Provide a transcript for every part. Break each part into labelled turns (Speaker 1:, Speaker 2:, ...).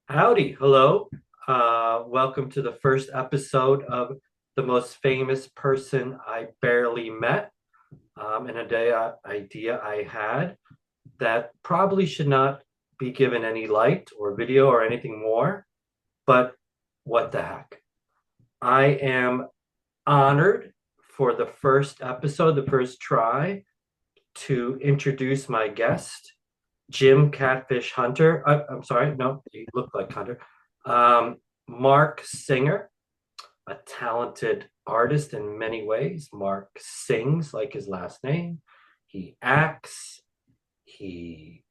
Speaker 1: Howdy, hello. Welcome to the first episode of The Most Famous Person I Barely Met. And idea I had that probably should not be given any light or video or anything more, but what the heck? I am honored for the first episode, the first try, to introduce my guest, Jim Catfish Hunter. I'm sorry, no, he looked like Hunter. Um, Mark Singer, a talented artist in many ways. Mark sings like his last name. He acts. He,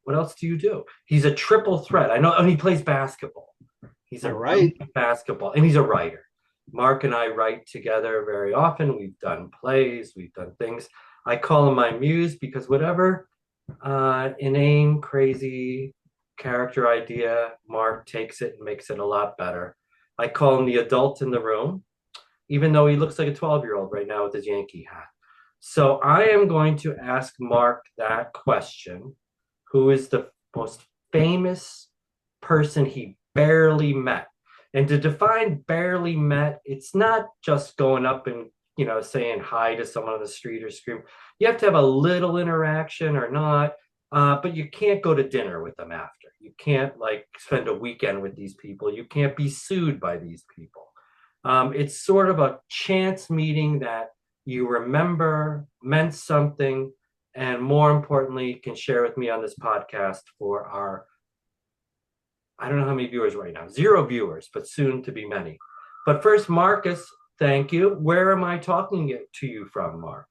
Speaker 1: what else do you do? He's a triple threat. I know, and he plays basketball. He's
Speaker 2: All
Speaker 1: a
Speaker 2: right.
Speaker 1: great basketball, and he's a writer. Mark and I write together very often. We've done plays, we've done things. I call him my muse because whatever inane, crazy character idea, Mark takes it and makes it a lot better. I call him the adult in the room, even though he looks like a 12-year-old right now with his Yankee hat. So I am going to ask Mark that question. Who is the most famous person he barely met? And to define barely met, it's not just going up and saying hi to someone on the street or scream. You have to have a little interaction or not, but you can't go to dinner with them after. You can't like spend a weekend with these people. You can't be sued by these people. It's sort of a chance meeting that you remember meant something, and more importantly, can share with me on this podcast for our, I don't know how many viewers right now, zero viewers, but soon to be many. But first, Marcus, thank you. Where am I talking to you from, Mark?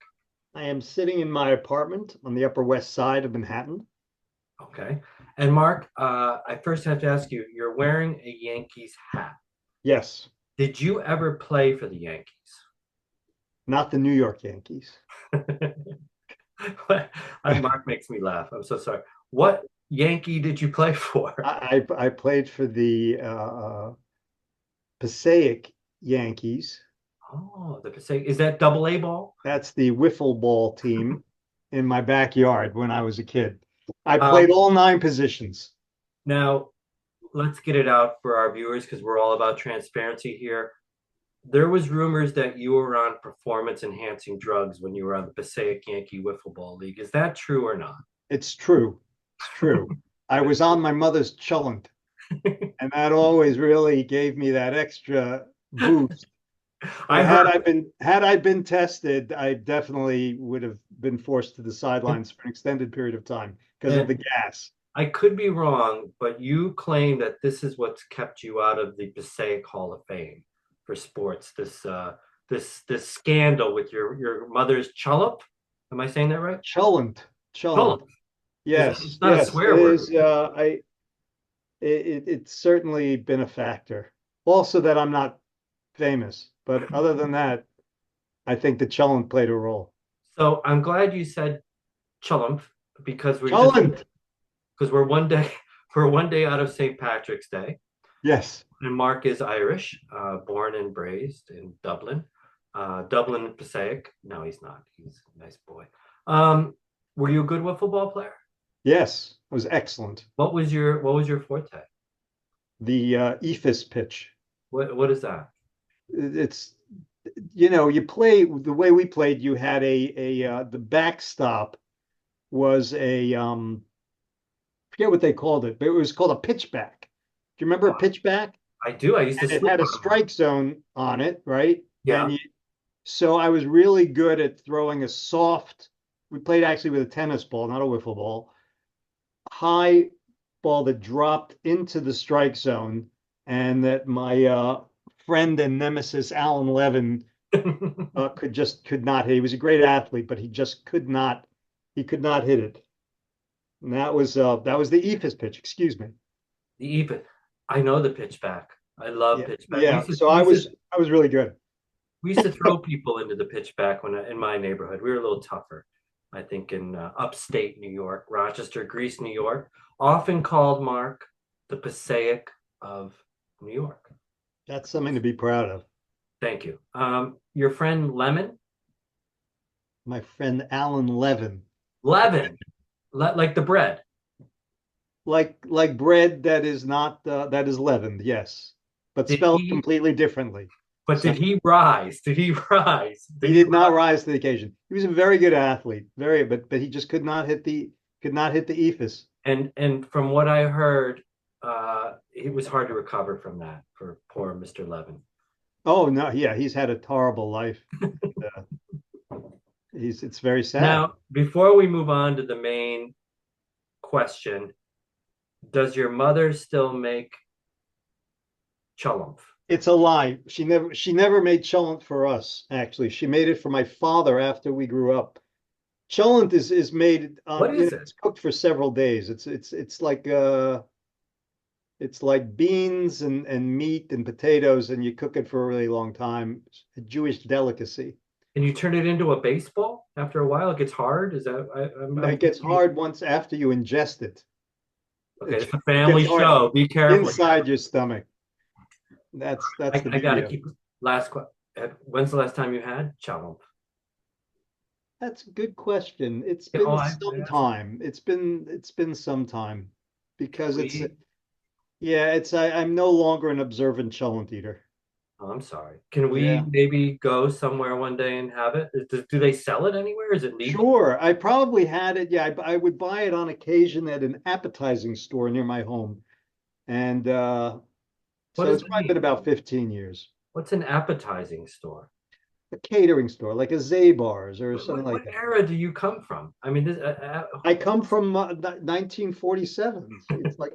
Speaker 2: I am sitting in my apartment on the Upper West Side of Manhattan.
Speaker 1: Okay. And Mark, I first have to ask you, you're wearing a Yankees hat.
Speaker 2: Yes,
Speaker 1: Did you ever play for the Yankees?
Speaker 2: not the New York Yankees.
Speaker 1: Mark makes me laugh. I'm so sorry. What Yankee did you play for?
Speaker 2: I played for the Passaic Yankees.
Speaker 1: Oh, the Pacific. Is that double A ball?
Speaker 2: That's the wiffle ball team in my backyard when I was a kid. I played
Speaker 1: Um,
Speaker 2: all nine positions.
Speaker 1: Now, let's get it out for our viewers because we're all about transparency here. There was rumors that you were on performance enhancing drugs when you were on the Passaic Yankee Wiffle Ball League. Is that true or not?
Speaker 2: It's true. It's true. I was on my mother's cholent, and that always really gave me that extra boost. But
Speaker 1: I heard.
Speaker 2: had I been tested, I definitely would have been forced to the sidelines for an extended period of time because of
Speaker 1: And
Speaker 2: the gas.
Speaker 1: I could be wrong, but you claim that this is what's kept you out of the Passaic Hall of Fame for sports. This scandal with your mother's chulip. Am I saying that right?
Speaker 2: Cholent, cholent.
Speaker 1: Chulip. Is that? It's
Speaker 2: Yes,
Speaker 1: not a
Speaker 2: yes,
Speaker 1: swear
Speaker 2: it
Speaker 1: word.
Speaker 2: is. It's certainly been a factor. Also, that I'm not famous, but other than that, I think the cholent played a role.
Speaker 1: So I'm glad you said chulip because
Speaker 2: Cholent,
Speaker 1: we're one day we're one day out of St. Patrick's Day.
Speaker 2: yes.
Speaker 1: And Mark is Irish, born and raised in Dublin. Dublin and Passaic. No, he's not. He's a nice boy. Um, were you a good wiffle ball player?
Speaker 2: Yes, it was excellent.
Speaker 1: What was your forte?
Speaker 2: The ephus pitch.
Speaker 1: What is that?
Speaker 2: It's you play the way we played. You had the backstop was a forget what they called it, but it was called a pitchback. Do you remember a pitchback?
Speaker 1: I do. I used to
Speaker 2: And it
Speaker 1: sleep
Speaker 2: had a
Speaker 1: on them.
Speaker 2: strike zone on it, right?
Speaker 1: Yeah.
Speaker 2: So I was really good at throwing a soft. We played actually with a tennis ball, not a wiffle ball. High ball that dropped into the strike zone, and that my friend and nemesis Alan Levin could not hit. He was a great athlete, but he just could not. He could not hit it. And that was the ephus pitch. Excuse me.
Speaker 1: The even. I know the pitchback. I love
Speaker 2: Yeah,
Speaker 1: pitchback. We
Speaker 2: yeah.
Speaker 1: used to
Speaker 2: So
Speaker 1: we
Speaker 2: I
Speaker 1: used to
Speaker 2: was I was really good.
Speaker 1: we used to throw people into the pitchback in my neighborhood. We were a little tougher. I think in upstate New York, Rochester, Greece, New York, often called Mark the Passaic of New York.
Speaker 2: That's something to be proud of.
Speaker 1: Thank you. Your friend Lemon,
Speaker 2: My friend Alan Levin.
Speaker 1: Levin, like the bread.
Speaker 2: like bread that is not that is leavened, yes, but
Speaker 1: Did
Speaker 2: spelled
Speaker 1: he,
Speaker 2: completely differently.
Speaker 1: but
Speaker 2: So
Speaker 1: did he rise? Did he rise?
Speaker 2: he
Speaker 1: Did he
Speaker 2: did not rise to the occasion. He was a very good athlete, very, but he just could not hit the ephes.
Speaker 1: and from what I heard, it was hard to recover from that for poor Mr. Levin.
Speaker 2: Oh no, yeah, he's had a horrible life. Uh, he's it's very sad.
Speaker 1: Now, before we move on to the main question, does your mother still make cholump?
Speaker 2: It's a lie. She never made cholent for us, actually. She made it for my father after we grew up. Cholent is made
Speaker 1: What is it?
Speaker 2: it's cooked for several days. It's like beans and meat and potatoes, and you cook it for a really long time. It's a Jewish delicacy.
Speaker 1: And you turn it into a baseball after a while? It gets hard? Is that I'm
Speaker 2: It gets
Speaker 1: confused.
Speaker 2: hard once after you ingest it.
Speaker 1: Okay, it's a
Speaker 2: It gets
Speaker 1: family
Speaker 2: hard
Speaker 1: show. Be careful here.
Speaker 2: inside your stomach. That's the
Speaker 1: I got
Speaker 2: beauty
Speaker 1: to
Speaker 2: of it.
Speaker 1: keep last question. When's the last time you had cholump?
Speaker 2: That's a good question. It's
Speaker 1: Oh,
Speaker 2: been
Speaker 1: I
Speaker 2: some
Speaker 1: asked.
Speaker 2: time. It's been some time because it's
Speaker 1: We.
Speaker 2: yeah, I'm no longer an observant cholent eater.
Speaker 1: Oh, I'm sorry. Can we
Speaker 2: Yeah.
Speaker 1: maybe go somewhere one day and have it? Do they sell it anywhere? Is it legal?
Speaker 2: Sure. I probably had it. Yeah, I would buy it on occasion at an appetizing store near my home. And
Speaker 1: What
Speaker 2: so
Speaker 1: does
Speaker 2: it's
Speaker 1: that
Speaker 2: probably been
Speaker 1: mean?
Speaker 2: about 15 years.
Speaker 1: What's an appetizing store?
Speaker 2: A catering store, like a Zabar's or
Speaker 1: What,
Speaker 2: something
Speaker 1: what,
Speaker 2: like
Speaker 1: what
Speaker 2: that.
Speaker 1: era do you come from? I mean,
Speaker 2: I come from 1947. It's like,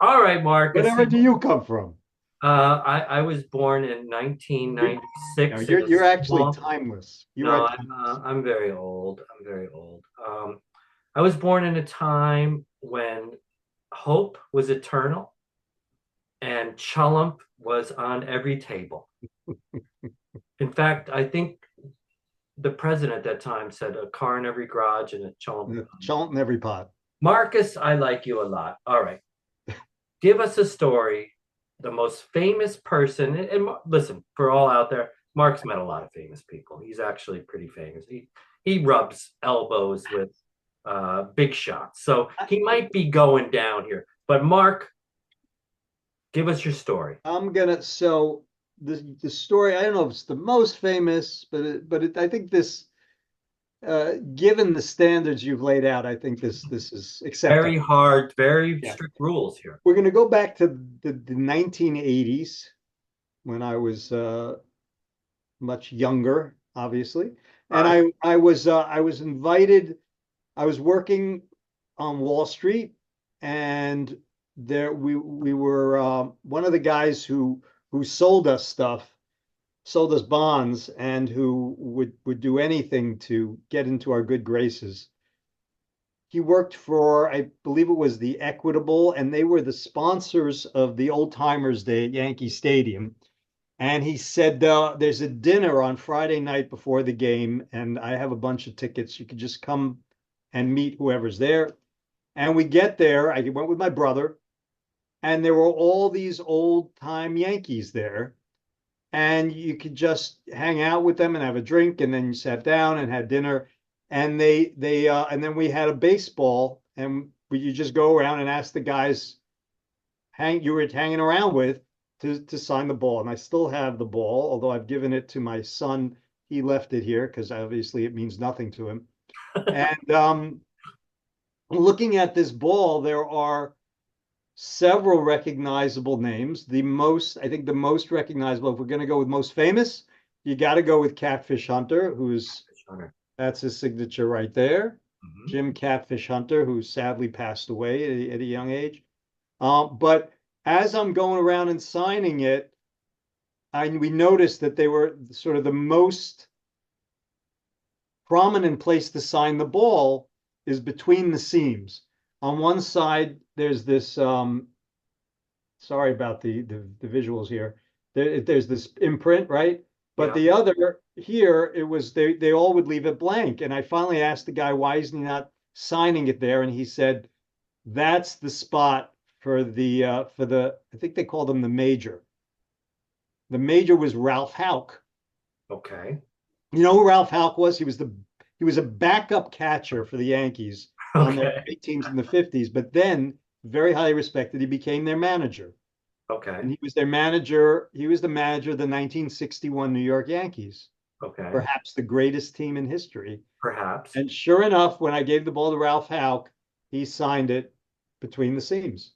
Speaker 1: all right, Marcus.
Speaker 2: whatever do you come from?
Speaker 1: I was born in
Speaker 2: You're, no,
Speaker 1: 1996 in a
Speaker 2: you're actually
Speaker 1: small.
Speaker 2: timeless. You are
Speaker 1: No,
Speaker 2: timeless.
Speaker 1: I'm very old. I'm very old. I was born in a time when hope was eternal and challump was on every table. In fact, I think the president at that time said a car in every garage and a challump.
Speaker 2: Chant in every pot.
Speaker 1: Marcus, I like you a lot. All right. Give us a story, the most famous person. And listen, for all out there, Mark's met a lot of famous people. He's actually pretty famous. He rubs elbows with big shots. So he might be going down here. But Mark, give us your story.
Speaker 2: So the story, I don't know if it's the most famous, I think this, given the standards you've laid out, I think this is
Speaker 1: Very
Speaker 2: acceptable.
Speaker 1: hard, very
Speaker 2: Yeah.
Speaker 1: strict rules here.
Speaker 2: We're going to go back to the 1980s when I was much younger, obviously.
Speaker 1: All
Speaker 2: And
Speaker 1: right.
Speaker 2: I was invited. I was working on Wall Street, and there we were one of the guys who sold us stuff, sold us bonds, and who would do anything to get into our good graces. He worked for, I believe it was the Equitable, and they were the sponsors of the Old Timers Day at Yankee Stadium. And he said, there's a dinner on Friday night before the game, and I have a bunch of tickets. You could just come and meet whoever's there. And we get there. I went with my brother, and there were all these old time Yankees there. And you could just hang out with them and have a drink, and then you sat down and had dinner. And and then we had a baseball, and you just go around and ask the guys you were hanging around with to sign the ball. And I still have the ball, although I've given it to my son. He left it here because obviously it means nothing to him. And looking at this ball, there are several recognizable names. I think the most recognizable, if we're going to go with most famous, you got to go with Catfish Hunter, that's his signature right there.
Speaker 1: Mhm.
Speaker 2: Jim Catfish Hunter, who sadly passed away at a young age. But as I'm going around and signing it, we noticed that they were sort of the most prominent place to sign the ball is between the seams. On one side, there's this. Sorry about the visuals here. There's this imprint, right? But
Speaker 1: Yeah.
Speaker 2: the other here, it was they all would leave it blank. And I finally asked the guy, why isn't he not signing it there? And he said, that's the spot for the I think they called him the major. The major was Ralph Houck.
Speaker 1: Okay.
Speaker 2: You know who Ralph Houck was? He was a backup catcher for the Yankees on their
Speaker 1: Okay.
Speaker 2: great teams in the 50s, but then very highly respected. He became their manager. And
Speaker 1: Okay.
Speaker 2: he was their manager. He was the manager of the 1961 New York Yankees,
Speaker 1: Okay.
Speaker 2: perhaps the greatest team in history.
Speaker 1: Perhaps.
Speaker 2: And sure enough, when I gave the ball to Ralph Houck, he signed it between the seams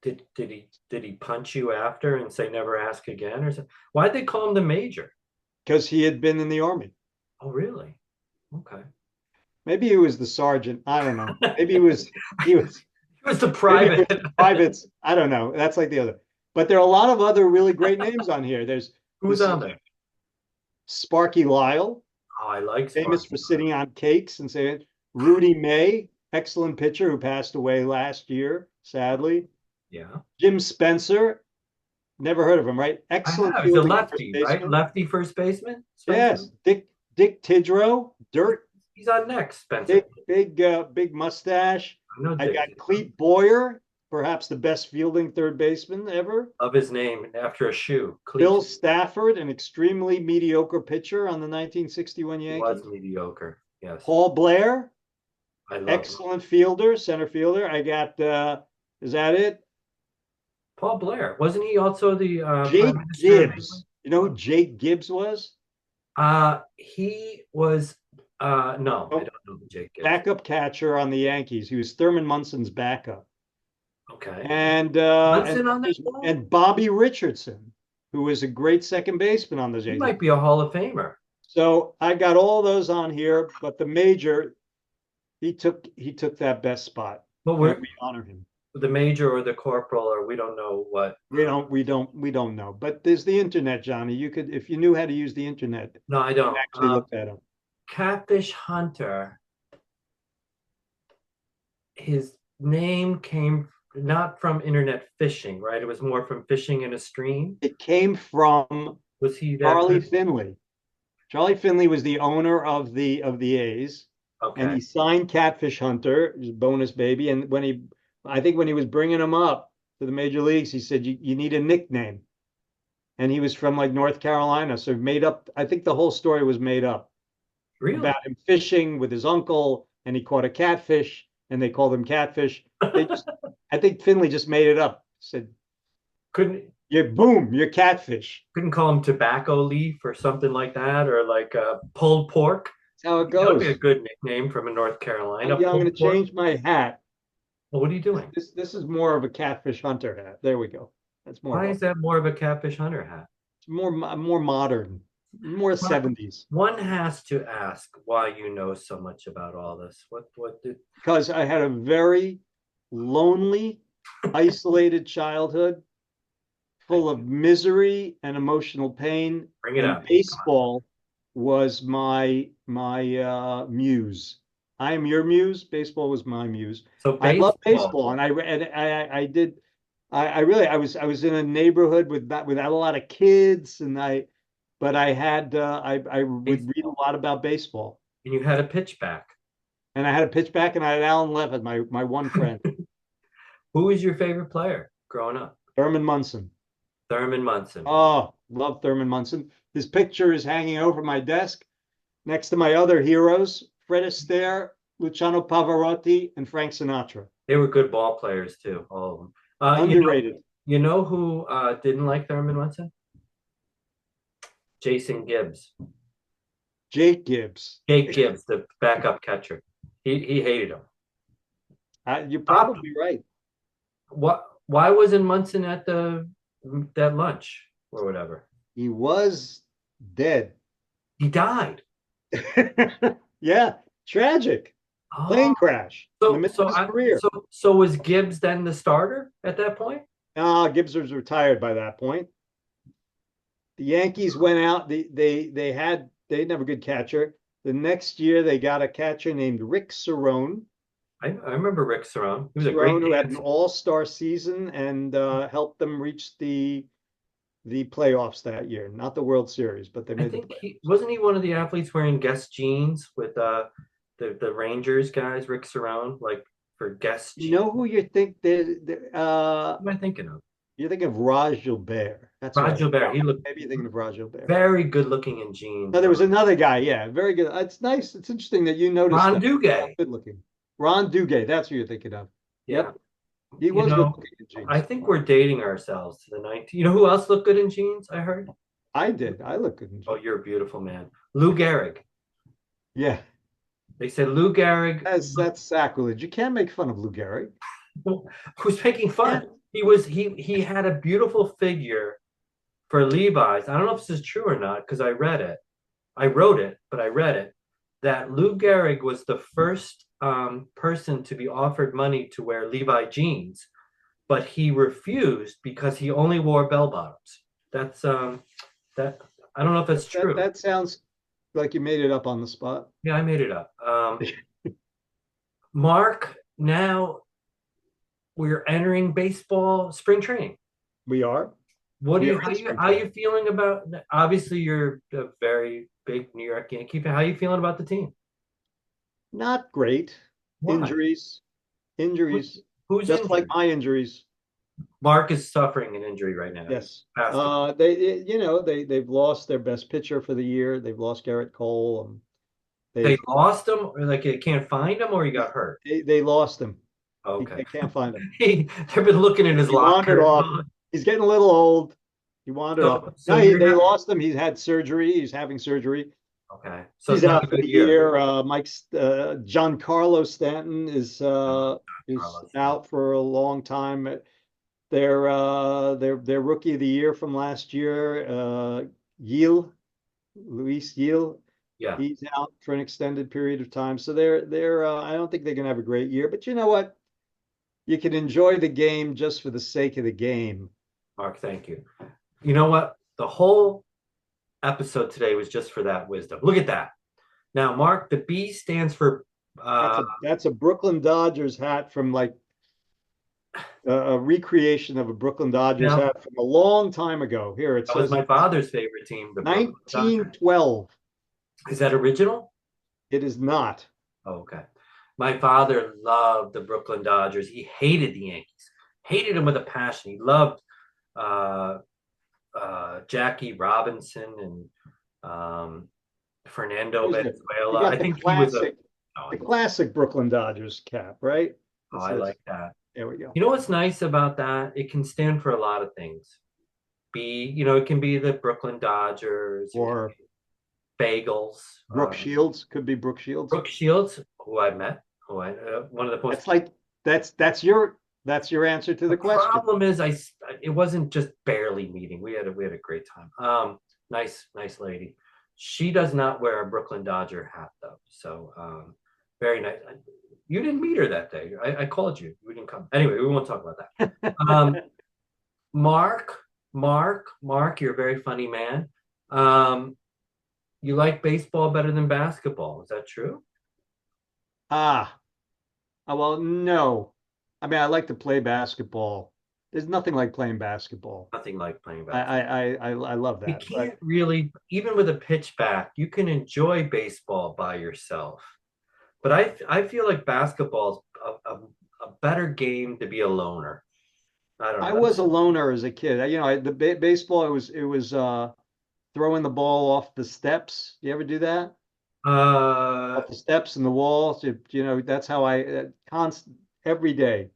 Speaker 1: Did he punch you after and say never ask again or something? Why'd they call him the major?
Speaker 2: because he had been in the army.
Speaker 1: Oh, really? Okay.
Speaker 2: Maybe he was the sergeant. I don't know. Maybe he was
Speaker 1: He was the
Speaker 2: maybe it
Speaker 1: private.
Speaker 2: was the privates. I don't know. That's like the other. But there are a lot of other really great names on here. There's
Speaker 1: Who's
Speaker 2: this
Speaker 1: on
Speaker 2: is
Speaker 1: there?
Speaker 2: Sparky Lyle,
Speaker 1: Oh, I like
Speaker 2: famous
Speaker 1: Sparky.
Speaker 2: for sitting on cakes and saying Rudy May, excellent pitcher who passed away last year, sadly.
Speaker 1: Yeah.
Speaker 2: Jim Spencer, never heard of him, right?
Speaker 1: I
Speaker 2: Excellent
Speaker 1: have. He's a
Speaker 2: fielding first
Speaker 1: lefty, right?
Speaker 2: baseman.
Speaker 1: Lefty first baseman, Spencer.
Speaker 2: Yes, Dick Tidrow, Dirt,
Speaker 1: He's on next, Spencer.
Speaker 2: big mustache.
Speaker 1: I know
Speaker 2: I
Speaker 1: Dick.
Speaker 2: got Clete Boyer, perhaps the best fielding third baseman ever.
Speaker 1: Love his name after a shoe.
Speaker 2: Bill
Speaker 1: Cleat.
Speaker 2: Stafford, an extremely mediocre pitcher on the 1961
Speaker 1: He was
Speaker 2: Yankees.
Speaker 1: mediocre. Yes.
Speaker 2: Paul Blair,
Speaker 1: I love him.
Speaker 2: excellent fielder, center fielder. I got, is that it?
Speaker 1: Paul Blair. Wasn't he also the Prime
Speaker 2: Jake
Speaker 1: Minister of England?
Speaker 2: Gibbs. You know who Jake Gibbs was?
Speaker 1: He was no, I
Speaker 2: Oh,
Speaker 1: don't know who Jake Gibbs.
Speaker 2: backup catcher on the Yankees. He was Thurman Munson's backup.
Speaker 1: Okay.
Speaker 2: And
Speaker 1: Munson on that ball?
Speaker 2: and Bobby Richardson, who was a great second baseman on those
Speaker 1: He
Speaker 2: Yankees.
Speaker 1: might be a Hall of Famer.
Speaker 2: So I got all those on here, but the major, he took that best spot,
Speaker 1: But
Speaker 2: and
Speaker 1: we're
Speaker 2: we honor him.
Speaker 1: the major or the corporal, or we don't know what.
Speaker 2: We don't know. But there's the internet, Johnny. You could, if you knew how to use the internet,
Speaker 1: No, I
Speaker 2: you could
Speaker 1: don't.
Speaker 2: actually look that up.
Speaker 1: Catfish Hunter. His name came not from internet fishing, right? It was more from fishing in a stream.
Speaker 2: It came from
Speaker 1: Was he that
Speaker 2: Charlie
Speaker 1: kind?
Speaker 2: Finley. Charlie Finley was the owner of the A's, and
Speaker 1: Okay.
Speaker 2: he signed Catfish Hunter, his bonus baby. And I think when he was bringing him up to the major leagues, he said you need a nickname, and he was from like North Carolina, so made up. I think the whole story was made up
Speaker 1: Really?
Speaker 2: about him fishing with his uncle, and he caught a catfish, and they called him Catfish. I think Finley just made it up. Said,
Speaker 1: couldn't
Speaker 2: you're catfish.
Speaker 1: couldn't call him tobacco leaf or something like that, or like pulled pork.
Speaker 2: That's how it
Speaker 1: That would be a
Speaker 2: goes.
Speaker 1: good nickname from a North Carolina.
Speaker 2: Yeah, I'm going
Speaker 1: Pulled
Speaker 2: to
Speaker 1: pork.
Speaker 2: change my hat.
Speaker 1: Well, what are you
Speaker 2: This,
Speaker 1: doing?
Speaker 2: this this is more of a catfish hunter hat. There we go. That's more
Speaker 1: Why
Speaker 2: of a
Speaker 1: is that more of a catfish hunter hat?
Speaker 2: it's more modern, more
Speaker 1: Well,
Speaker 2: 70s.
Speaker 1: one has to ask why you know so much about all this. What did
Speaker 2: Because I had a very lonely, isolated childhood full
Speaker 1: thank
Speaker 2: of
Speaker 1: you.
Speaker 2: misery and emotional pain,
Speaker 1: Bring it
Speaker 2: and
Speaker 1: up.
Speaker 2: baseball was my muse. I am your muse. Baseball was my muse.
Speaker 1: So
Speaker 2: I love
Speaker 1: baseball.
Speaker 2: baseball, and I did. I really I was in a neighborhood without a lot of kids, but I had I would read
Speaker 1: Baseball.
Speaker 2: a lot about baseball,
Speaker 1: And you had a pitch back.
Speaker 2: and I had a pitch back, and I had Alan Levitt, my one friend,
Speaker 1: Who was your favorite player growing up?
Speaker 2: Thurman Munson.
Speaker 1: Thurman Munson.
Speaker 2: Oh, love Thurman Munson. His picture is hanging over my desk next to my other heroes, Fred Astaire, Luciano Pavarotti, and Frank Sinatra.
Speaker 1: They were good ball players too, all of them.
Speaker 2: Underrated.
Speaker 1: You know who didn't like Thurman Munson? Jason Gibbs.
Speaker 2: Jake Gibbs.
Speaker 1: Jake Gibbs, the backup catcher. He hated him.
Speaker 2: You're
Speaker 1: Stopped him.
Speaker 2: probably right.
Speaker 1: What? Why wasn't Munson at that lunch or whatever?
Speaker 2: He was dead.
Speaker 1: He died.
Speaker 2: Yeah, tragic.
Speaker 1: Oh,
Speaker 2: Plane crash in the middle of his career.
Speaker 1: so was Gibbs then the starter at that point?
Speaker 2: Gibbs was retired by that point. The Yankees went out. They didn't have a good catcher. The next year they got a catcher named Rick Cerrone.
Speaker 1: I remember Rick Cerrone. He was a great
Speaker 2: Cerrone, who had an
Speaker 1: dancer.
Speaker 2: all-star season and helped them reach the playoffs that year. Not the World Series, but they
Speaker 1: I
Speaker 2: made the
Speaker 1: think
Speaker 2: playoffs.
Speaker 1: he wasn't he one of the athletes wearing Guess jeans with the Rangers guys, Rick Cerrone, like for Guess
Speaker 2: You
Speaker 1: jeans.
Speaker 2: know who you think
Speaker 1: What am I thinking of?
Speaker 2: you're thinking of Raj Gilbert. That's
Speaker 1: Raj
Speaker 2: right.
Speaker 1: Gilbert. He looked
Speaker 2: Maybe you're thinking of Raj Gilbert.
Speaker 1: very good looking in jeans.
Speaker 2: No, there was another guy. Yeah, very good. It's nice. It's interesting that you noticed
Speaker 1: Ron
Speaker 2: that.
Speaker 1: Duguay.
Speaker 2: Good looking. Ron Duguay, that's who you're thinking of.
Speaker 1: Yeah.
Speaker 2: Yep, he
Speaker 1: You
Speaker 2: was good
Speaker 1: know,
Speaker 2: looking in
Speaker 1: I
Speaker 2: jeans.
Speaker 1: think we're dating ourselves to the 19. You know who else looked good in jeans? I heard.
Speaker 2: I did. I look good in
Speaker 1: Oh,
Speaker 2: jeans.
Speaker 1: you're a beautiful man. Lou Gehrig.
Speaker 2: Yeah,
Speaker 1: They said Lou Gehrig
Speaker 2: that's sacrilege. You can't make fun of Lou Gehrig.
Speaker 1: who's making
Speaker 2: Yeah.
Speaker 1: fun. He had a beautiful figure for Levi's. I don't know if this is true or not because I read it. I wrote it, but I read it that Lou Gehrig was the first person to be offered money to wear Levi jeans, but he refused because he only wore bell bottoms. That's that I don't know if that's true.
Speaker 2: That sounds like you made it up on the spot.
Speaker 1: Yeah, I made it up. Mark, now we're entering baseball spring training.
Speaker 2: We are.
Speaker 1: What do
Speaker 2: We
Speaker 1: you
Speaker 2: are in spring
Speaker 1: how you
Speaker 2: training.
Speaker 1: feeling about? Obviously, you're a very big New York Yankee fan. How you feeling about the team?
Speaker 2: Not great.
Speaker 1: Why?
Speaker 2: Injuries,
Speaker 1: Who,
Speaker 2: injuries,
Speaker 1: who's
Speaker 2: just like
Speaker 1: injured?
Speaker 2: my injuries.
Speaker 1: Mark is suffering an injury right now. He's
Speaker 2: Yes.
Speaker 1: passed away.
Speaker 2: They've lost their best pitcher for the year. They've lost Garrett Cole.
Speaker 1: They
Speaker 2: They've
Speaker 1: lost him, or like they can't find him, or he got hurt.
Speaker 2: they lost him.
Speaker 1: Okay.
Speaker 2: They can't find him.
Speaker 1: They've been looking in his
Speaker 2: He wandered
Speaker 1: locker.
Speaker 2: off. He's getting a little old. He wandered off.
Speaker 1: So
Speaker 2: No,
Speaker 1: you're
Speaker 2: they
Speaker 1: not
Speaker 2: lost him. He's had surgery. He's having surgery.
Speaker 1: okay. So
Speaker 2: He's
Speaker 1: it's not a
Speaker 2: out for
Speaker 1: good
Speaker 2: the
Speaker 1: year.
Speaker 2: year. Giancarlo Stanton is
Speaker 1: Carlos.
Speaker 2: out for a long time. Their rookie of the year from last year, Yil, Luis Yil,
Speaker 1: Yeah,
Speaker 2: he's out for an extended period of time. So they're I don't think they're gonna have a great year. But you know what? You can enjoy the game just for the sake of the game.
Speaker 1: Mark, thank you. You know what? The whole episode today was just for that wisdom. Look at that. Now, Mark, the B stands for uh
Speaker 2: That's a Brooklyn Dodgers hat from like a recreation of a Brooklyn Dodgers
Speaker 1: now
Speaker 2: hat from a long time ago. Here it
Speaker 1: that was
Speaker 2: says
Speaker 1: my father's favorite team, the Brooklyn Dodgers.
Speaker 2: 1912.
Speaker 1: Is that original?
Speaker 2: It is not.
Speaker 1: Oh, okay. My father loved the Brooklyn Dodgers. He hated the Yankees, hated them with a passion. He loved uh, Jackie Robinson and Fernando
Speaker 2: Here's the You
Speaker 1: Venezuela. I
Speaker 2: got
Speaker 1: think he was a. Oh,
Speaker 2: the classic Brooklyn Dodgers cap, right? It
Speaker 1: I
Speaker 2: says,
Speaker 1: like that.
Speaker 2: there we go.
Speaker 1: You know what's nice about that? It can stand for a lot of things. It can be the Brooklyn Dodgers. It can
Speaker 2: Or
Speaker 1: be bagels.
Speaker 2: Brooke Shields, could be Brooke Shields.
Speaker 1: Brooke Shields, who I met, one of the most.
Speaker 2: That's like that's your answer to
Speaker 1: The
Speaker 2: the question.
Speaker 1: problem is, it wasn't just barely meeting. We had a great time. Nice lady. She does not wear a Brooklyn Dodger hat though, so very nice. You didn't meet her that day. I called you. You didn't come. Anyway, we won't talk about that. Mark, Mark, you're a very funny man. Um, you like baseball better than basketball. Is that true?
Speaker 2: Ah, well, no. I mean, I like to play basketball. There's nothing like playing basketball.
Speaker 1: Nothing like playing
Speaker 2: I
Speaker 1: basketball.
Speaker 2: I love
Speaker 1: You
Speaker 2: that. But
Speaker 1: can't really, even with a pitch back, you can enjoy baseball by yourself. But I feel like basketball is a better game to be a loner. I don't
Speaker 2: I
Speaker 1: know.
Speaker 2: was a loner as a kid. The baseball it was throwing the ball off the steps. You ever do that?
Speaker 1: Uh,
Speaker 2: Off the steps and the walls. That's how I constant every day.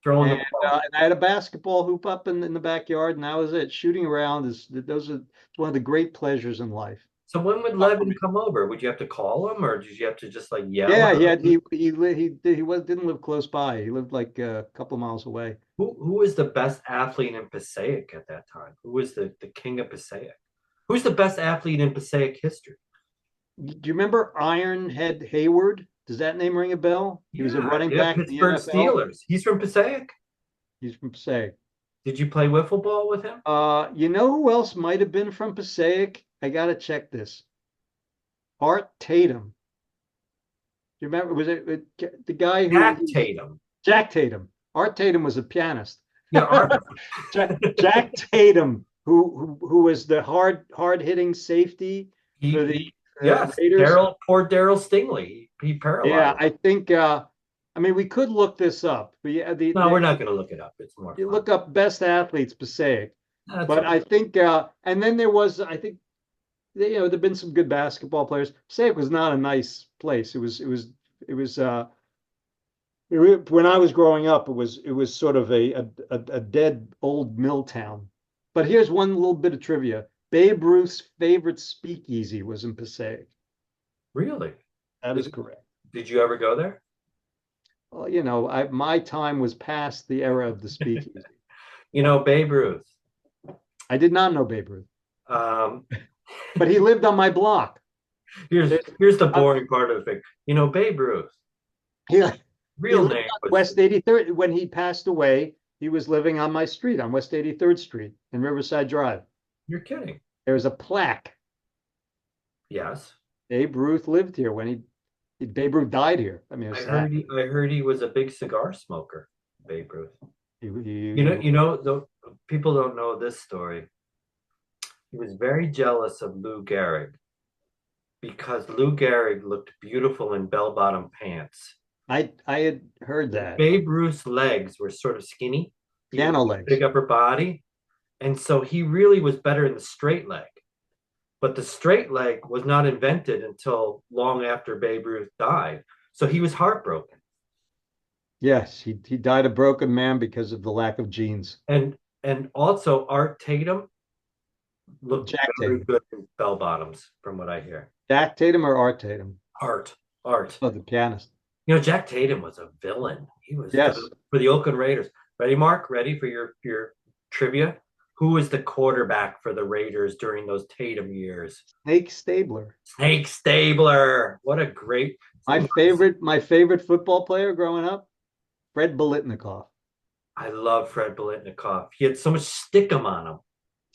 Speaker 1: throwing
Speaker 2: And,
Speaker 1: the ball.
Speaker 2: and I had a basketball hoop up in the backyard, and that was it. Shooting around is those are it's one of the great pleasures in life.
Speaker 1: So when would
Speaker 2: Not for
Speaker 1: Levin
Speaker 2: me.
Speaker 1: come over? Would you have to call him, or did you have to just like yell?
Speaker 2: Yeah, he didn't live close by. He lived like a couple of miles away.
Speaker 1: Who was the best athlete in Passaic at that time? Who was the king of Passaic? Who's the best athlete in Passaic history?
Speaker 2: Do you remember Ironhead Hayward? Does that name ring a bell? He was a
Speaker 1: Yeah,
Speaker 2: running
Speaker 1: yeah,
Speaker 2: back in the
Speaker 1: Pittsburgh
Speaker 2: NFL.
Speaker 1: Steelers. He's from Passaic.
Speaker 2: He's from Passaic.
Speaker 1: Did you play wiffle ball with him?
Speaker 2: You know who else might have been from Passaic? I gotta check this. Art Tatum. Do you remember? Was the guy
Speaker 1: Jack Tatum.
Speaker 2: Jack Tatum? Art Tatum was a pianist.
Speaker 1: Yeah,
Speaker 2: Jack Tatum, who was the hard hitting safety for the
Speaker 1: yes,
Speaker 2: Raiders.
Speaker 1: Poor Daryl Stingley. He
Speaker 2: Yeah,
Speaker 1: paralyzed.
Speaker 2: I think. I mean, we could look this up. But yeah,
Speaker 1: No, we're not going to look it up. It's more
Speaker 2: you
Speaker 1: fun.
Speaker 2: look up best athletes Passaic.
Speaker 1: That's
Speaker 2: But
Speaker 1: okay.
Speaker 2: I think, and then I think, there've been some good basketball players. Passaic was not a nice place. It was When I was growing up, it was sort of a dead old mill town. But here's one little bit of trivia. Babe Ruth's favorite speakeasy was in Passaic.
Speaker 1: Really?
Speaker 2: That is
Speaker 1: Did,
Speaker 2: correct.
Speaker 1: did you ever go there?
Speaker 2: Well, my time was past the era of the speakeasy.
Speaker 1: Babe Ruth.
Speaker 2: I did not know Babe Ruth,
Speaker 1: Um,
Speaker 2: but he lived on my block.
Speaker 1: here's
Speaker 2: There's,
Speaker 1: here's the
Speaker 2: uh,
Speaker 1: boring part of the thing. Babe Ruth,
Speaker 2: he he
Speaker 1: real
Speaker 2: lived
Speaker 1: name
Speaker 2: on
Speaker 1: was,
Speaker 2: West 83rd. When he passed away, he was living on my street on West 83rd Street in Riverside Drive.
Speaker 1: you're kidding.
Speaker 2: There was a plaque.
Speaker 1: Yes.
Speaker 2: Babe Ruth lived here when Babe Ruth died here. I mean,
Speaker 1: I
Speaker 2: it's sad.
Speaker 1: heard I heard he was a big cigar smoker, Babe Ruth.
Speaker 2: He, he,
Speaker 1: You
Speaker 2: he
Speaker 1: know, you know, the people don't know this story. He was very jealous of Lou Gehrig because Lou Gehrig looked beautiful in bell-bottom pants.
Speaker 2: I had heard that.
Speaker 1: Babe Ruth's legs were sort of skinny. He didn't
Speaker 2: Piano
Speaker 1: have a
Speaker 2: legs.
Speaker 1: big upper body. And so he really was better in the straight leg. But the straight leg was not invented until long after Babe Ruth died. So he was heartbroken.
Speaker 2: Yes, he died a broken man because of the lack of genes.
Speaker 1: And also Art Tatum looked
Speaker 2: Jack
Speaker 1: very
Speaker 2: Tatum.
Speaker 1: good in bell bottoms, from what I hear.
Speaker 2: Jack Tatum or Art Tatum?
Speaker 1: Art, art.
Speaker 2: Oh, the pianist.
Speaker 1: Jack Tatum was a villain. He was
Speaker 2: Yes.
Speaker 1: for the Oakland Raiders. Ready, Mark? Ready for your trivia? Who was the quarterback for the Raiders during those Tatum years?
Speaker 2: Snake Stabler.
Speaker 1: Snake Stabler. What a great.
Speaker 2: My favorite football player growing up, Fred Bolitnikoff.
Speaker 1: I love Fred Biletnikoff. He had so much stickum on him.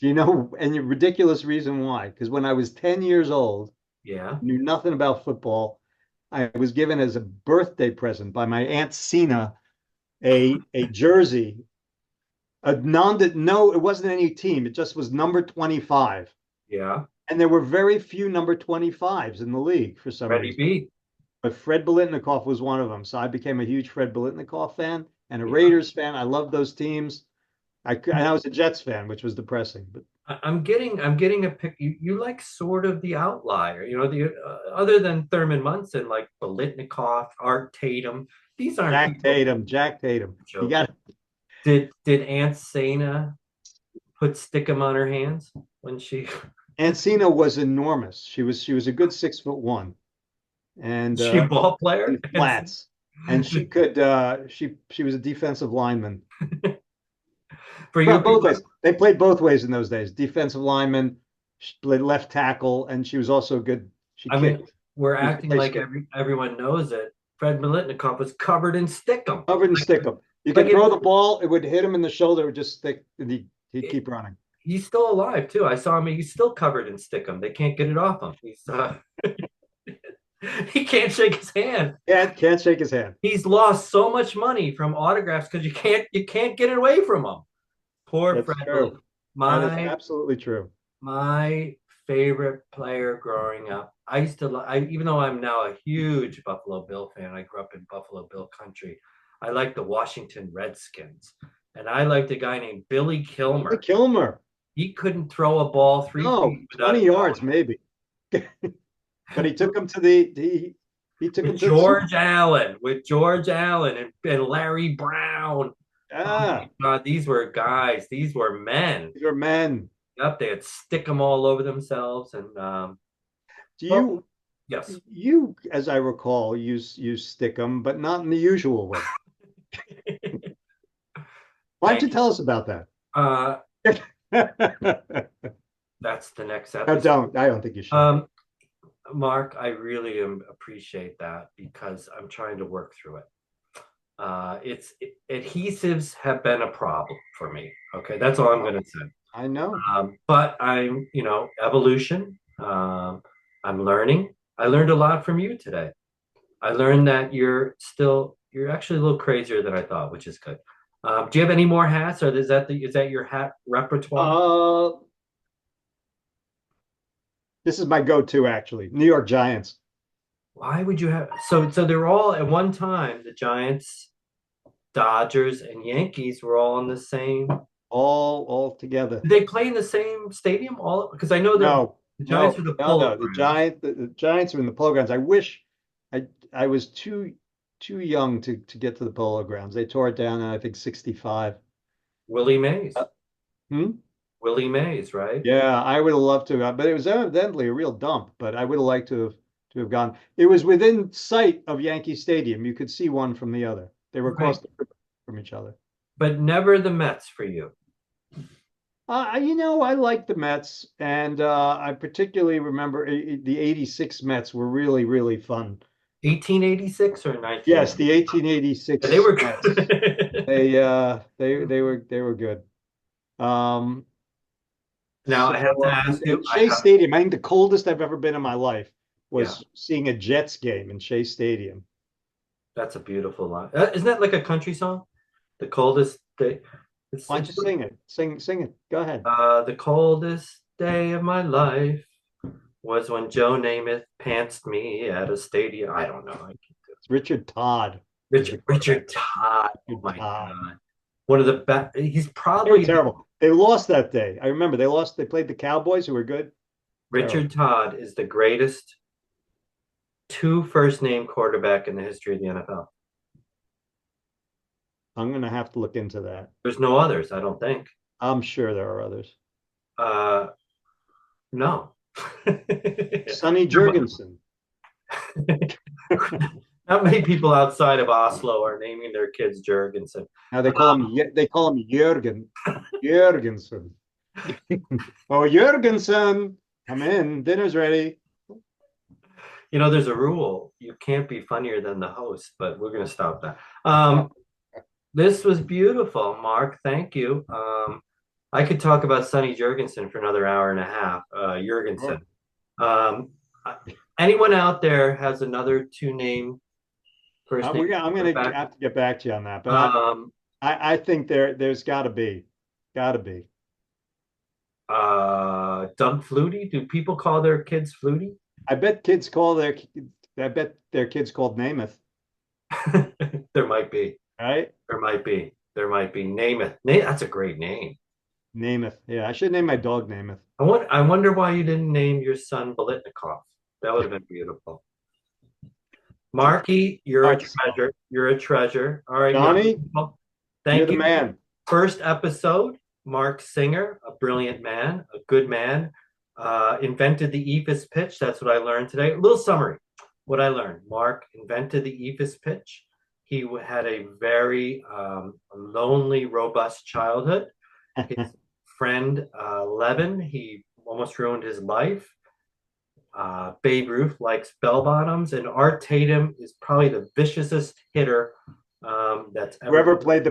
Speaker 2: Do you know any ridiculous reason why? Because when I was 10 years old,
Speaker 1: Yeah.
Speaker 2: knew nothing about football, I was given as a birthday present by my Aunt Sina a jersey. No, it wasn't any team. It just was number 25.
Speaker 1: Yeah.
Speaker 2: And there were very few number 25s in the league for some
Speaker 1: Freddie
Speaker 2: reason.
Speaker 1: B.
Speaker 2: But Fred Biletnikoff was one of them. So I became a huge Fred Biletnikoff fan and a
Speaker 1: Yeah.
Speaker 2: Raiders fan. I loved those teams. I was a Jets fan, which was depressing. But
Speaker 1: I'm getting a pick. You like sort of the outlier, the other than Thurman Munson, like Biletnikoff, Art Tatum. These aren't people
Speaker 2: Jack Tatum. You
Speaker 1: joking.
Speaker 2: got
Speaker 1: Did Aunt Sana put stickum on her hands when she
Speaker 2: Ancina was enormous. She was a good 6'1", and
Speaker 1: she a ball player?
Speaker 2: in flats. And she could she was a defensive lineman.
Speaker 1: For
Speaker 2: Well,
Speaker 1: you
Speaker 2: both
Speaker 1: people,
Speaker 2: ways. They played both ways in those days. Defensive lineman, she played left tackle, and she was also good. She
Speaker 1: I mean,
Speaker 2: kicked.
Speaker 1: we're
Speaker 2: She used to
Speaker 1: acting
Speaker 2: play
Speaker 1: like everyone knows it. Fred Biletnikoff was covered in stickum.
Speaker 2: covered and stick him. You
Speaker 1: Like
Speaker 2: could throw the ball, it would hit him in the shoulder, it would just stick, and he'd
Speaker 1: it,
Speaker 2: keep running.
Speaker 1: he's still alive too. I saw him. He's still covered in stickum. They can't get it off him. He can't shake his hand.
Speaker 2: Can't shake his hand.
Speaker 1: He's lost so much money from autographs because you can't get it away from him. Poor
Speaker 2: That's
Speaker 1: Fred.
Speaker 2: true. That is
Speaker 1: My
Speaker 2: absolutely true.
Speaker 1: my favorite player growing up. I used to. Even though I'm now a huge Buffalo Bill fan, I grew up in Buffalo Bill country. I like the Washington Redskins, and I liked a guy named Billy
Speaker 2: Billy
Speaker 1: Kilmer.
Speaker 2: Kilmer.
Speaker 1: He couldn't throw a ball 3 feet
Speaker 2: No,
Speaker 1: without
Speaker 2: 20
Speaker 1: it
Speaker 2: yards
Speaker 1: going
Speaker 2: maybe. But he took him to the he took
Speaker 1: with
Speaker 2: him to the Super
Speaker 1: George Allen and Larry Brown. Oh my
Speaker 2: Ah,
Speaker 1: God, these were guys. These were men.
Speaker 2: these are men.
Speaker 1: Yep, they'd stick them all over themselves. And
Speaker 2: Do
Speaker 1: well,
Speaker 2: you
Speaker 1: yes.
Speaker 2: as I recall, use stick 'em, but not in the usual way. Why don't
Speaker 1: Thank
Speaker 2: you
Speaker 1: you.
Speaker 2: tell us about that?
Speaker 1: Uh,
Speaker 2: I
Speaker 1: that's the next episode.
Speaker 2: don't think you should.
Speaker 1: Um, Mark, I really appreciate that because I'm trying to work through it. Adhesives have been a problem for me. Okay, that's all I'm going to say.
Speaker 2: I know.
Speaker 1: But evolution. I'm learning. I learned a lot from you today. I learned that you're actually a little crazier than I thought, which is good. Do you have any more hats, or is that your hat repertoire?
Speaker 2: Uh, this is my go-to actually. New York Giants.
Speaker 1: Why would you have so they're all at one time, the Giants, Dodgers, and Yankees were all in the same.
Speaker 2: All together.
Speaker 1: Did they play in the same stadium? All because I know
Speaker 2: No,
Speaker 1: the Giants
Speaker 2: no,
Speaker 1: are the
Speaker 2: no,
Speaker 1: Polo
Speaker 2: no. The
Speaker 1: Grounds.
Speaker 2: Giants are in the polo grounds. I wish I was too too young to get to the Polo Grounds. They tore it down in, I think, 65.
Speaker 1: Willie Mays.
Speaker 2: Uh, hmm?
Speaker 1: Willie Mays, right?
Speaker 2: Yeah, I would have loved to, but it was evidently a real dump. But I would have liked to have gone. It was within sight of Yankee Stadium. You could see one from the other. They were across
Speaker 1: Right.
Speaker 2: the river from each other.
Speaker 1: But never the Mets for you.
Speaker 2: I like the Mets, and I particularly remember the '86 Mets were really, really fun.
Speaker 1: 1886 or 19?
Speaker 2: Yes, the
Speaker 1: They
Speaker 2: 1886
Speaker 1: were
Speaker 2: Mets.
Speaker 1: good.
Speaker 2: They were good. Um,
Speaker 1: Now
Speaker 2: so
Speaker 1: I have to ask you,
Speaker 2: and Shea Stadium, I think the coldest I've ever been in my life
Speaker 1: yeah,
Speaker 2: was seeing a Jets game in Shea Stadium.
Speaker 1: that's a beautiful line. Isn't that like a country song? The coldest day.
Speaker 2: Why don't you sing it? Sing it. Go ahead.
Speaker 1: The coldest day of my life was when Joe Namath pantsed me at a stadium. I don't know.
Speaker 2: It's Richard Todd was the quarterback.
Speaker 1: Richard Todd. Oh
Speaker 2: Richard
Speaker 1: my
Speaker 2: Todd.
Speaker 1: God. One of the best. He's
Speaker 2: They were
Speaker 1: probably
Speaker 2: terrible. They lost that day. I remember they lost. They played the Cowboys, who were good. Terrible.
Speaker 1: Richard Todd is the greatest two first name quarterback in the history of the NFL.
Speaker 2: I'm going to have to look into that.
Speaker 1: There's no others, I don't think.
Speaker 2: I'm sure there are others.
Speaker 1: Uh, no.
Speaker 2: Sonny Jurgensen.
Speaker 1: Not many people outside of Oslo are naming their kids Jurgensen.
Speaker 2: Now they call him Jurgensen. Oh, Jurgensen, come in. Dinner's ready.
Speaker 1: There's a rule. You can't be funnier than the host, but we're going to stop that. This was beautiful, Mark. Thank you. I could talk about Sonny Jurgensen for another hour and a half. Jurgensen.
Speaker 2: Sure.
Speaker 1: Um, anyone out there has another two name first name
Speaker 2: I'm gonna
Speaker 1: quarterback?
Speaker 2: have to get back to you on that, but
Speaker 1: Um,
Speaker 2: I think there's got to be.
Speaker 1: Doug Flutie. Do people call their kids Flutie?
Speaker 2: I bet kids call their I bet their kids called Namath,
Speaker 1: There might be.
Speaker 2: right?
Speaker 1: There might be. There might be. Name it. That's a great name.
Speaker 2: Namath. Yeah, I should name my dog Namath.
Speaker 1: I wonder why you didn't name your son Bolitnikov. That would have been beautiful. Marky, you're
Speaker 2: All
Speaker 1: a
Speaker 2: right,
Speaker 1: treasure. You're a treasure. All right, young
Speaker 2: Johnny,
Speaker 1: people.
Speaker 2: you're
Speaker 1: Thank
Speaker 2: the
Speaker 1: you.
Speaker 2: man.
Speaker 1: First episode, Mark Singer, a brilliant man, a good man, invented the eephus pitch. That's what I learned today. A little summary. What I learned. Mark invented the eephus pitch. He had a very lonely, robust childhood. His friend Levin, he almost ruined his life. Babe Ruth likes bell bottoms, and Art Tatum is probably the viciousest hitter that's ever
Speaker 2: Whoever played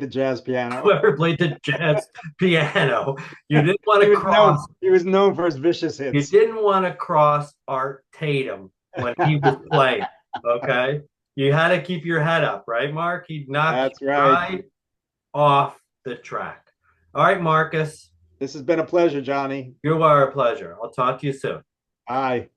Speaker 2: the jazz piano.
Speaker 1: whoever played the jazz piano. You didn't want
Speaker 2: He
Speaker 1: to
Speaker 2: was known.
Speaker 1: cross.
Speaker 2: He was known for his vicious
Speaker 1: You
Speaker 2: hits.
Speaker 1: didn't want to cross Art Tatum when he was playing. Okay, you had to keep your head up, right, Mark? He'd knock
Speaker 2: That's
Speaker 1: you
Speaker 2: right.
Speaker 1: right off the track. All right, Marcus,
Speaker 2: This has been a pleasure, Johnny.
Speaker 1: you are a pleasure. I'll talk to you soon.
Speaker 2: Bye.